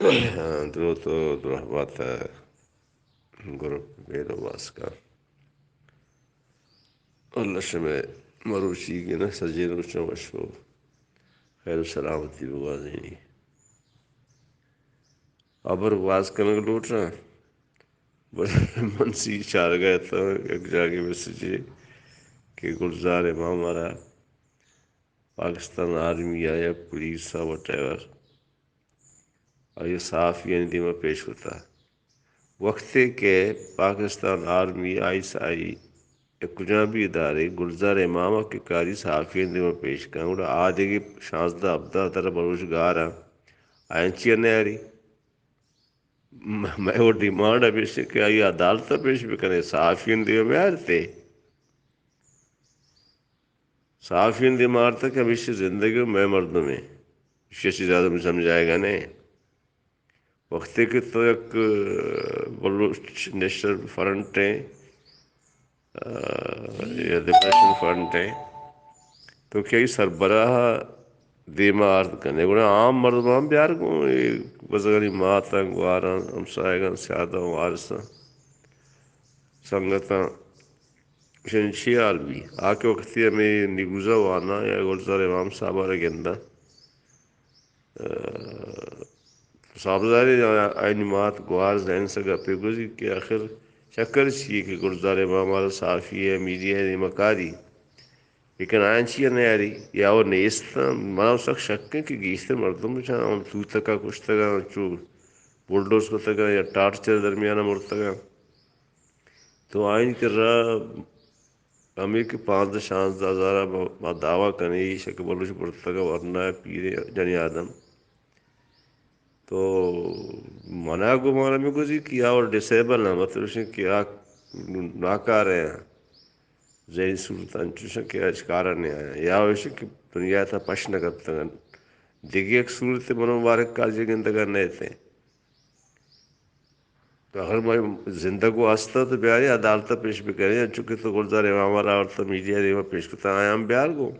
درود و رحمت grup Vaska. Allah'ıma marushi gene sajin uçma başvuru. Hayır selameti bu vazini. Aber Vaska ne lutna. बस मन से ही चार गया था एक जाके मैसेज कि गुलजार इमाम हमारा पाकिस्तान आर्मी आया पुलिस वट एवर और ये साफ यानी दिमा पेश होता वक्त के पाकिस्तान आर्मी आई कुछ भी इदारे गुलजार इमाम के कारी साफियन दिमा पेश कर आज की शानदा अब्दा तरह बरोजगार आयची ने यारी मैं वो डिमांड अभी से क्या ये अदालत पेश भी करें साफियन दिमा में आते साफियन दिमाग तक हमेशा ज़िंदगी में मर्दों में इससे ज़्यादा मुझे समझाएगा नहीं वक्त के तो एक बलूच नेशनल फ्रंट है या लिबरेशन फ्रंट है तो क्या ही सरबराह दिमाग करने को आम मर्दों प्यार को बजगरी माता गुआरा हमसाएगा स्यादा वारसा संगता शंशियाल भी आके वक्त में निगुजा वाना या गुलजार इमाम साहब गेंदा साबजारी आइनमात गुआर जैन से गपे गुजी कि आखिर शक्कर सी कि गुलजार इमाम साफ़ी है मीडिया ने मकारी लेकिन आंची ने यारी या वो नेस्ता मानव सक शक्के कि गीस्ते मर्दों में चाहे हम तू तक कुछ तक चू बुलडोज को तक या टार्चर दरमियान मुर्तगा तो आइन कर रहा हमें कि 5,000 दावा करने शक बलूच मुर्तगा वरना पीरे जनी आदम तो मना को माना में कुछ किया और डिसेबल ना मतलब उसने किया नाकार है जैन सुल्तान चुशन किया इस कारण नहीं आया या वैसे कि दुनिया था पश्न करता है दिगे एक सूरत मनोवारक कार्य के अंदर करने थे तो अगर मैं जिंदगी आस्था तो ब्याह अदालत पेश भी करें चूंकि तो गुलजार हमारा और तो मीडिया पेश करता है हम ब्याह को